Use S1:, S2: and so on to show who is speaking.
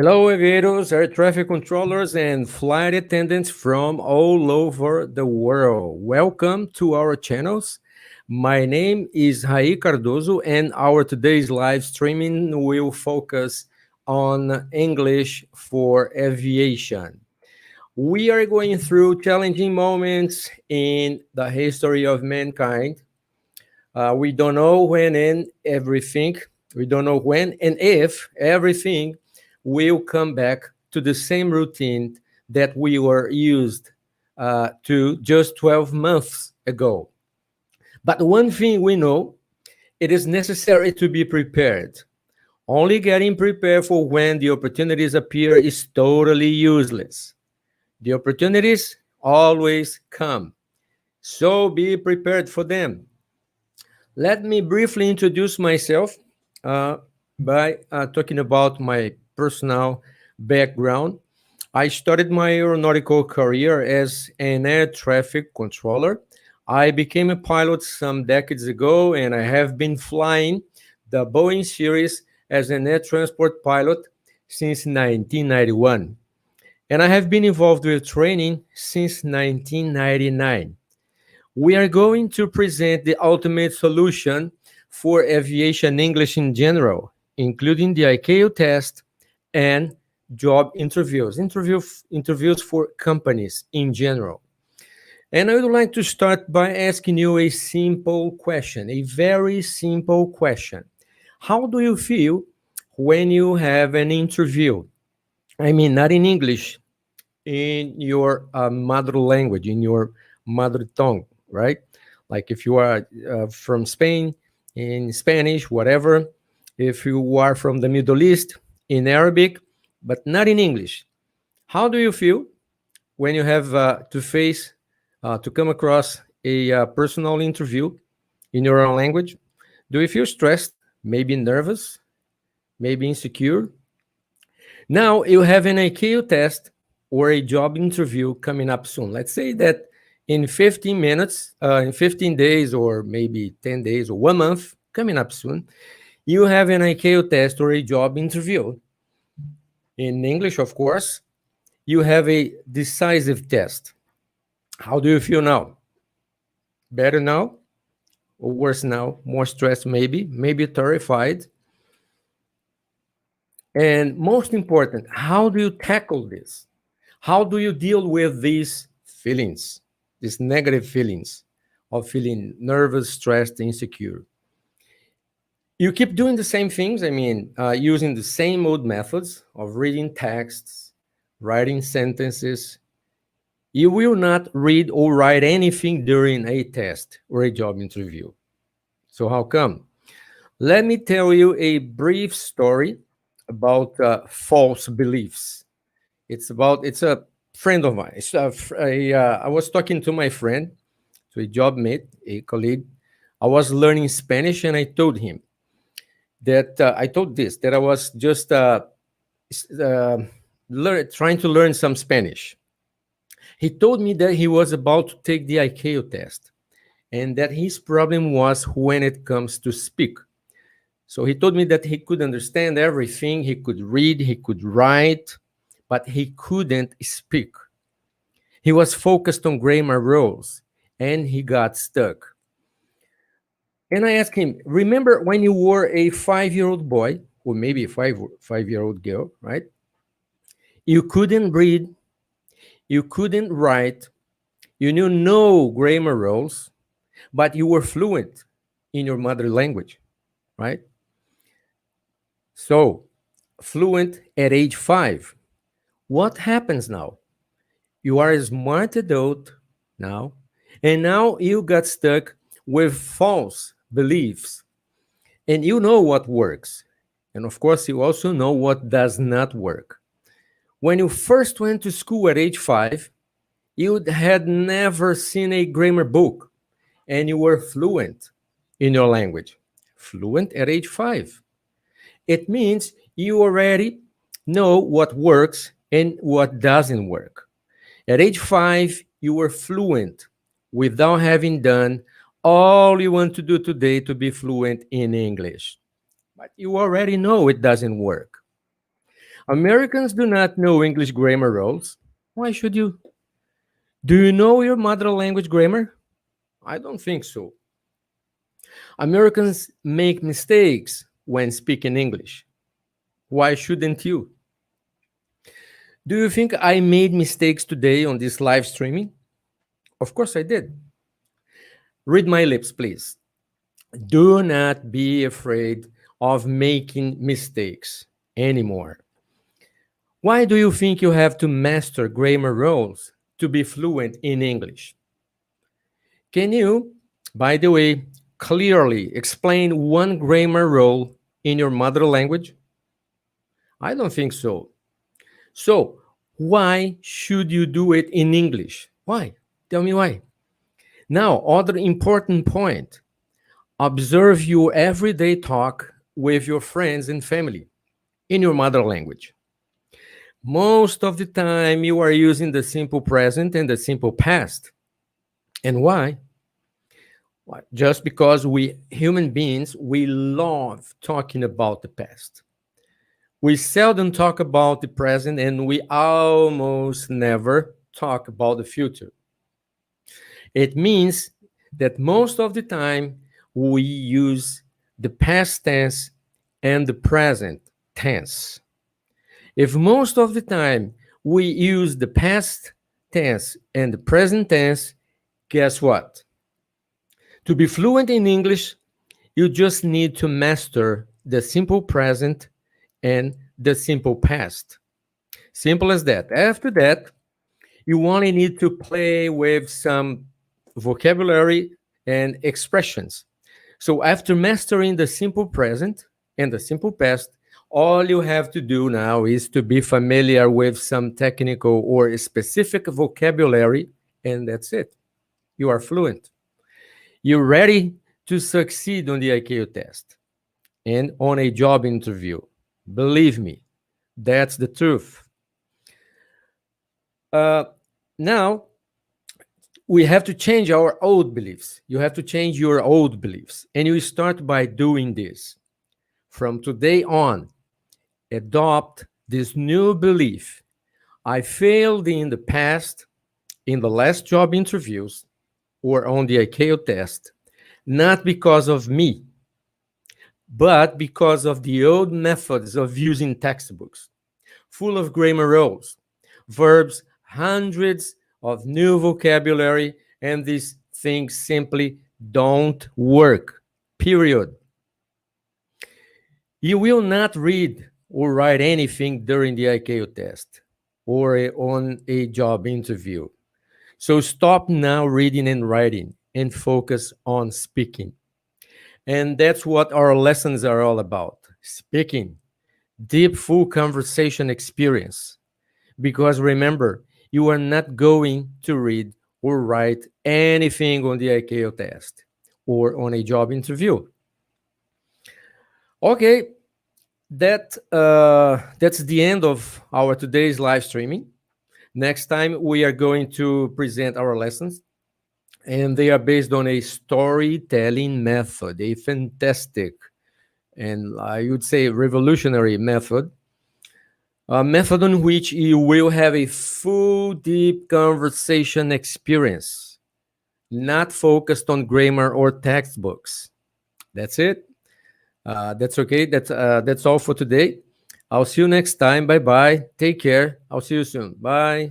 S1: Hello, aviators, air traffic controllers, and flight attendants from all over the world. Welcome to our channels. My name is Rai Cardoso, and our today's live streaming will focus on English for aviation. We are going through challenging moments in the history of mankind. We don't know when and everything. We don't know when and if everything will come back to the same routine that we were used to just 12 months ago. But one thing we know, it is necessary to be prepared. Only getting prepared for when the opportunities appear is totally useless. The opportunities always come. So be prepared for them. Let me briefly introduce myself uh, by talking about my personal background. I started my aeronautical career as an air traffic controller. I became a pilot some decades ago, and I have been flying the Boeing series as an air transport pilot since 1991. And I have been involved with training since 1999. We are going to present the ultimate solution for aviation English in general, including the ICAO test and job interviews for companies in general. And I would like to start by asking you a simple question, a very simple question. How do you feel when you have an interview? I mean, not in English, in your mother language, in your mother tongue, right? Like if you are from Spain, in Spanish, whatever. If you are from the Middle East, in Arabic, but not in English. How do you feel when you have to come across a personal interview in your own language? Do you feel stressed, maybe nervous, maybe insecure? Now you have an IQ test or a job interview coming up soon. Let's say that in 15 minutes, in 15 days, or maybe 10 days or 1 month coming up soon, you have an IQ test or a job interview. In English, of course, you have a decisive test. How do you feel now? Better now or worse now? More stressed, maybe terrified. And most important, how do you tackle this? How do you deal with these feelings, these negative feelings of feeling nervous, stressed, insecure? You keep doing the same things, using the same old methods of reading texts, writing sentences. You will not read or write anything during a test or a job interview. So, how come? Let me tell you a brief story about false beliefs. It's a friend of mine. I was talking to my friend, to a job mate, a colleague. I was learning Spanish, and I told him that I was just trying to learn some Spanish. He told me that he was about to take the ICAO test, and that his problem was when it comes to speak. So he told me that he could understand everything, he could read, he could write, but he couldn't speak. He was focused on grammar rules, and he got stuck. And I asked him, remember when you were a 5-year-old boy, or maybe a five-year-old girl, right? You couldn't read, you couldn't write, you knew no grammar rules, but you were fluent in your mother language, right? So, fluent at age 5. What happens now? You are a smart adult now, and now you got stuck with false beliefs. And you know what works. And of course, you also know what does not work. When you first went to school at age 5, you had never seen a grammar book, and you were fluent in your language. Fluent at age 5. It means you already know what works and what doesn't work. At age 5, you were fluent without having done all you want to do today to be fluent in English. But you already know it doesn't work. Americans do not know English grammar rules. Why should you? Do you know your mother language grammar? I don't think so. Americans make mistakes when speaking English. Why shouldn't you? Do you think I made mistakes today on this live streaming? Of course I did. Read my lips, please. Do not be afraid of making mistakes anymore. Why do you think you have to master grammar rules to be fluent in English? Can you, by the way, clearly explain one grammar rule in your mother language? I don't think so. So, why should you do it in English? Why? Tell me why. Now, other important point. Observe your everyday talk with your friends and family in your mother language. Most of the time, you are using the simple present and the simple past. And why? Why? Just because we human beings, we love talking about the past. We seldom talk about the present and we almost never talk about the future. It means that most of the time we use the past tense and the present tense. If most of the time we use the past tense and the present tense, guess what? To be fluent in English, you just need to master the simple present and the simple past. Simple as that. After that, you only need to play with some vocabulary and expressions. So after mastering the simple present and the simple past, all you have to do now is to be familiar with some technical or specific vocabulary, and that's it. You are fluent. You're ready to succeed on the IQ test and on a job interview. Believe me, that's the truth. Uh, Now, we have to change our old beliefs. You have to change your old beliefs. And you start by doing this. From today on, adopt this new belief. I failed in the past, in the last job interviews, or on the ICAO test, not because of me, but because of the old methods of using textbooks, full of grammar rules, verbs, hundreds of new vocabulary, and these things simply don't work. Period. You will not read or write anything during the ICAO test or on a job interview. So stop now reading and writing and focus on speaking. And that's what our lessons are all about, speaking, deep, full conversation experience. Because remember, you are not going to read or write anything on the ICAO test or on a job interview. Okay, that's the end of our today's live streaming. Next time we are going to present our lessons, and they are based on a storytelling method, a fantastic and I would say revolutionary method, a method in which you will have a full deep conversation experience, not focused on grammar or textbooks. That's it. That's okay. That's all for today. I'll see you next time. Bye bye. Take care. I'll see you soon. Bye.